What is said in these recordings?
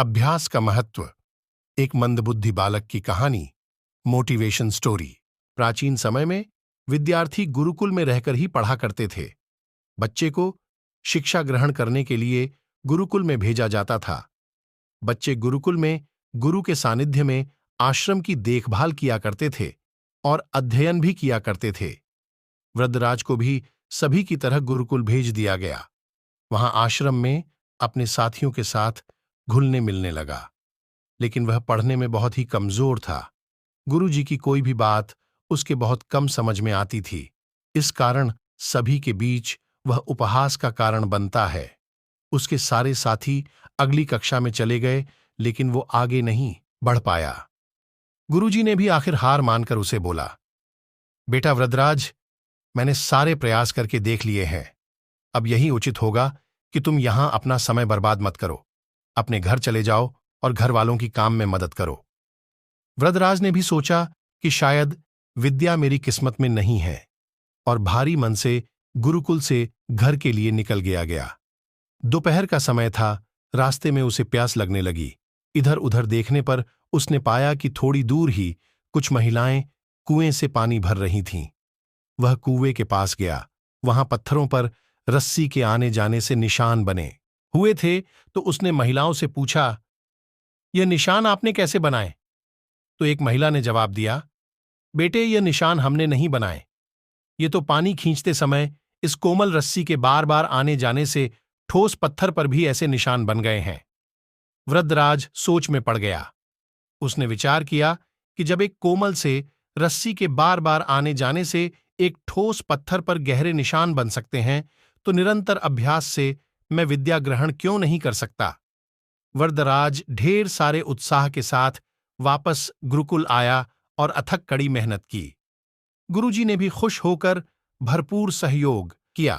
अभ्यास का महत्व। एक मंदबुद्धि बालक की कहानी। Motivation story. प्राचीन समय में विद्यार्थी गुरुकुल में रहकर ही पढ़ा करते थे। बच्चे को शिक्षा ग्रहण करने के लिए गुरुकुल में भेजा जाता था। बच्चे गुरुकुल में गुरु के सानिध्य में आश्रम की देखभाल किया करते थे और अध्ययन भी किया करते थे। वृद्धराज को भी सभी की तरह गुरुकुल भेज दिया गया। वहां आश्रम में अपने साथियों के साथ घुलने मिलने लगा, लेकिन वह पढ़ने में बहुत ही कमजोर था। गुरुजी की कोई भी बात उसके बहुत कम समझ में आती थी। इस कारण सभी के बीच वह उपहास का कारण बनता है। उसके सारे साथी अगली कक्षा में चले गए, लेकिन वो आगे नहीं बढ़ पाया। गुरुजी ने भी आखिर हार मानकर उसे बोला, बेटा वृद्धराज, मैंने सारे प्रयास करके देख लिए हैं। अब यही उचित होगा कि तुम यहां अपना समय बर्बाद मत करो। अपने घर चले जाओ और घर वालों की काम में मदद करो। वृद्धराज ने भी सोचा कि शायद विद्या मेरी किस्मत में नहीं है, और भारी मन से गुरुकुल से घर के लिए निकल गया। दोपहर का समय था। रास्ते में उसे प्यास लगने लगी। इधर उधर देखने पर उसने पाया कि थोड़ी दूर ही कुछ महिलाएं कुएं से पानी भर रही थीं। वह कुएं के पास गया। वहां पत्थरों पर रस्सी के आने जाने से निशान बने हुए थे, तो उसने महिलाओं से पूछा, यह निशान आपने कैसे बनाए? तो एक महिला ने जवाब दिया, बेटे, यह निशान हमने नहीं बनाए। ये तो पानी खींचते समय इस कोमल रस्सी के बार बार आने जाने से ठोस पत्थर पर भी ऐसे निशान बन गए हैं। वृद्धराज सोच में पड़ गया। उसने विचार किया कि जब एक कोमल से रस्सी के बार बार आने जाने से एक ठोस पत्थर पर गहरे निशान बन सकते हैं, तो निरंतर अभ्यास से मैं विद्या ग्रहण क्यों नहीं कर सकता। वृद्धराज ढेर सारे उत्साह के साथ वापस गुरुकुल आया और अथक कड़ी मेहनत की। गुरुजी ने भी खुश होकर भरपूर सहयोग किया।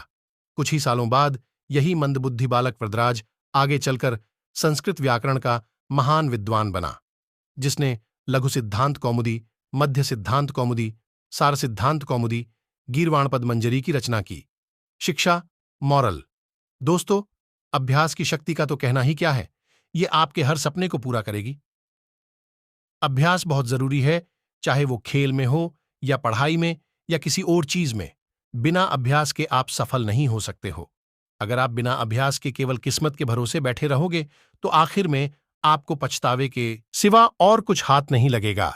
कुछ ही सालों बाद यही मंदबुद्धि बालक वृद्धराज आगे चलकर संस्कृत व्याकरण का महान विद्वान बना, जिसने लघु सिद्धांत कौमुदी, मध्य सिद्धांत कौमुदी, सार सिद्धांत कौमुदी, गीर्वाणपद मंजरी की रचना की। शिक्षा, मॉरल। दोस्तों, अभ्यास की शक्ति का तो कहना ही क्या है। ये आपके हर सपने को पूरा करेगी। अभ्यास बहुत जरूरी है, चाहे वो खेल में हो या पढ़ाई में या किसी और चीज में। बिना अभ्यास के आप सफल नहीं हो सकते हो। अगर आप बिना अभ्यास के केवल किस्मत के भरोसे बैठे रहोगे, तो आखिर में आपको पछतावे के सिवा और कुछ हाथ नहीं लगेगा।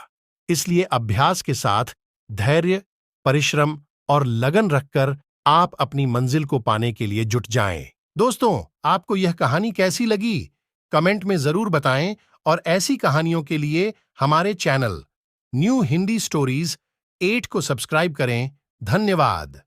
इसलिए अभ्यास के साथ धैर्य, परिश्रम और लगन रखकर आप अपनी मंजिल को पाने के लिए जुट जाएं। दोस्तों, आपको यह कहानी कैसी लगी? कमेंट में जरूर बताएं, और ऐसी कहानियों के लिए हमारे चैनल न्यू हिंदी स्टोरीज 8 को सब्सक्राइब करें। धन्यवाद।